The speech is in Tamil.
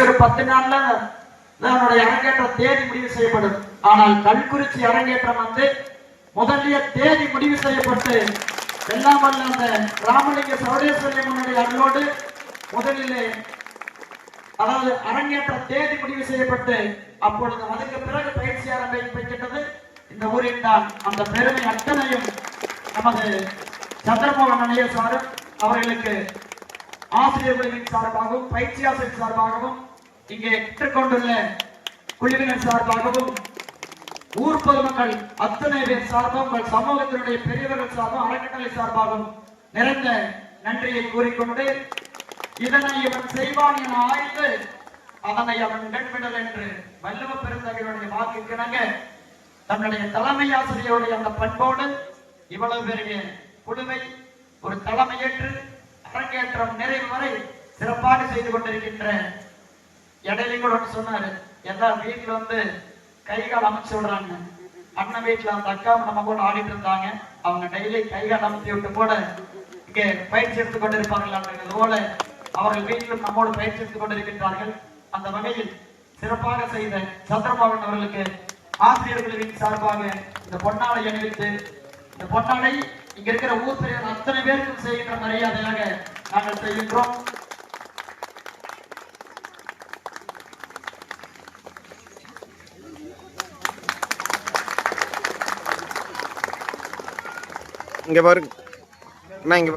ஒரு 10 நாள்ல நம்மளுடைய அரங்கேற்றம் தேதி முடிவு செய்யப்படும். ஆனால் கல்குறிச்சி அரங்கேற்றம் வந்து முதலிய தேதி முடிவு செய்யப்பட்டு எல்லாம் வல்ல அந்த ராமலிங்க சௌடேஸ்வரி அம்மனுடைய அருளோடு முதலிலே அதாவது அரங்கேற்ற தேதி முடிவு செய்யப்பட்டு அப்பொழுது அதுக்கு பிறகு பயிற்சி ஆரம்பிக்கின்றது. இந்த ஊரில் தான் அந்த பெருமை அத்தனையும் நமது சந்திரமோகன் அணைய சாரும் அவர்களுக்கு ஆசிரியர்களின் சார்பாகவும் பயிற்சி ஆசிரியர் சார்பாகவும் இங்கே கற்றுக்கொண்டுள்ள குழுவினர் சார்பாகவும் ஊர் பொதுமக்கள் அத்தனை பேர் சார்பாகவும் உங்கள் சமூகத்தினுடைய பெரியவர்கள் சார்பாகவும் அறக்கட்டளை சார்பாகவும் நிறைந்த நன்றியை கூறிக்கொண்டு இதனை இவன் செய்வான் என ஆய்ந்து அதனை அவன் இடன்விடல் என்று வள்ளுவ பெருந்தகையுடைய வாக்கு கிணங்க தன்னுடைய தலைமை ஆசிரியருடைய அந்த பண்போடு இவ்வளவு பெரிய குழுவை ஒரு தலைமையேற்று அரங்கேற்றம் நிறைவு வரை சிறப்பாக செய்து கொண்டிருக்கின்ற இடையில கூட சொன்னாரு, எல்லா வீட்டுல வந்து கைகால் அமைச்சு விடுறாங்க. அண்ணன் வீட்டுல அந்த அக்கா நம்ம கூட ஆடிட்டு இருந்தாங்க. அவங்க டெய்லி கைகால் அமைத்து விட்டு கூட இங்க பயிற்சி எடுத்துக் கொண்டிருப்பார்கள் போல அவர்கள் வீட்டிலும் நம்மோடு பயிற்சி எடுத்துக் கொண்டிருக்கின்றார்கள். அந்த வகையில் சிறப்பாக செய்த சந்திரமோகன் அவர்களுக்கு ஆசிரியர்களின் சார்பாக இந்த பொன்னாடை அணிவித்து இந்த பொன்னாடை இங்க இருக்கிற ஊர் பெரியவர் அத்தனை பேருக்கும் செய்கின்ற மரியாதையாக நாங்கள் செய்கின்றோம். இங்க பாருங்க, இங்க